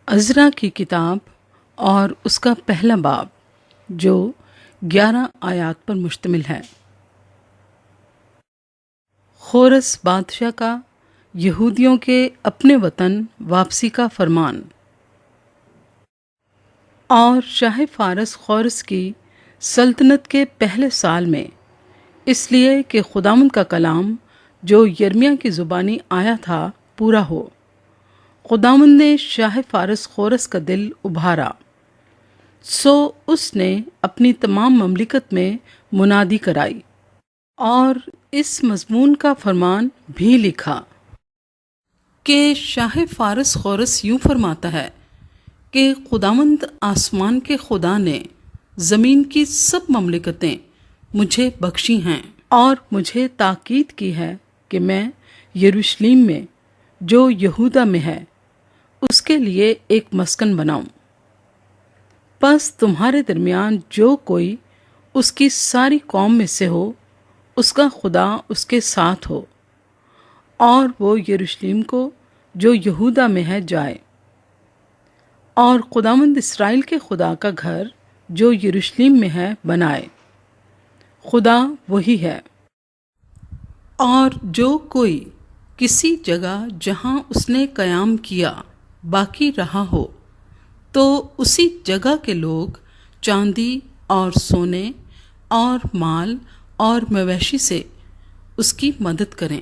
عزرا کی کتاب اور اس کا پہلا باب جو 11 آیات پر مشتمل ہے۔ خورس بادشاہ کا یہودیوں کے اپنے وطن واپسی کا فرمان۔ اور شاہ فارس خورس کی سلطنت کے پہلے سال میں، اس لیے کہ خداوند کا کلام جو یرمیہ کی زبانی آیا تھا پورا ہو، خداوند نے شاہ فارس خورس کا دل ابھارا، سو اس نے اپنی تمام مملکت میں منادی کرائی اور اس مضمون کا فرمان بھی لکھا کہ شاہ فارس خورس یوں فرماتا ہے کہ خداوند آسمان کے خدا نے زمین کی سب مملکتیں مجھے بخشی ہیں اور مجھے تاکید کی ہے کہ میں یروشلم میں جو یہودا میں ہے اس کے لیے ایک مسکن بناؤں۔ پس تمہارے درمیان جو کوئی اس کی ساری قوم میں سے ہو، اس کا خدا اس کے ساتھ ہو، اور وہ یروشلم کو جو یہودا میں ہے جائے، اور خداوند اسرائیل کے خدا کا گھر جو یروشلم میں ہے بنائے۔ خدا وہی ہے۔ اور جو کوئی کسی جگہ جہاں اس نے قیام کیا باقی رہا ہو، تو اسی جگہ کے لوگ چاندی اور سونے اور مال اور مویشی سے اس کی مدد کریں،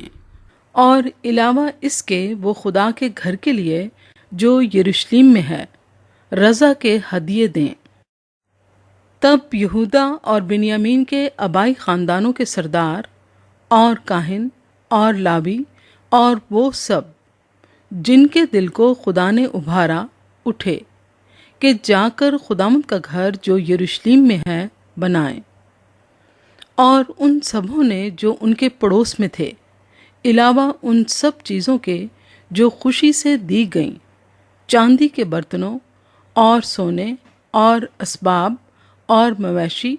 اور علاوہ اس کے وہ خدا کے گھر کے لیے جو یروشلم میں ہے رضا کے ہدیے دیں۔ تب یہودا اور بنیامین کے آبائی خاندانوں کے سردار اور کاہن اور لاوی اور وہ سب جن کے دل کو خدا نے ابھارا اٹھے کہ جا کر خداوند کا گھر جو یروشلم میں ہے بنائیں۔ اور ان سبوں نے جو ان کے پڑوس میں تھے، علاوہ ان سب چیزوں کے جو خوشی سے دی گئیں، چاندی کے برتنوں اور سونے اور اسباب اور مویشی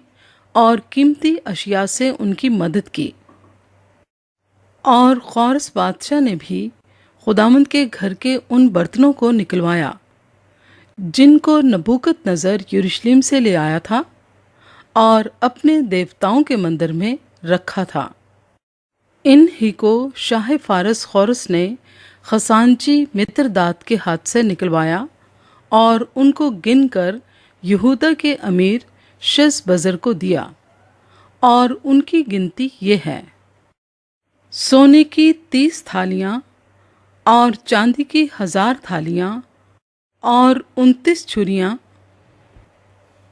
اور قیمتی اشیاء سے ان کی مدد کی۔ اور خورس بادشاہ نے بھی خداوند کے گھر کے ان برتنوں کو نکلوایا جن کو نبوکت نظر یروشلم سے لے آیا تھا اور اپنے دیوتاؤں کے مندر میں رکھا تھا۔ ان ہی کو شاہ فارس خورس نے خزانچی متردات کے ہاتھ سے نکلوایا اور ان کو گن کر یہودا کے امیر ششبزر کو دیا، اور ان کی گنتی یہ ہے: سونے کی 30 تھالیاں اور چاندی کی 1000 تھالیاں اور 29 چھریاں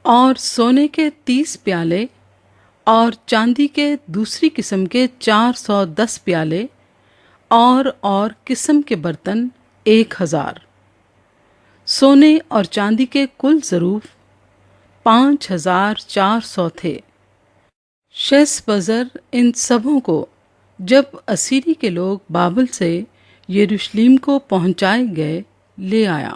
اور سونے کے 30 پیالے اور چاندی کے دوسری قسم کے 410 پیالے اور قسم کے برتن 1000۔ سونے اور چاندی کے کل ظروف 5400 تھے۔ ششبزر ان سبوں کو جب اسیری کے لوگ بابل سے یروشلم کو پہنچائے گئے لے آیا۔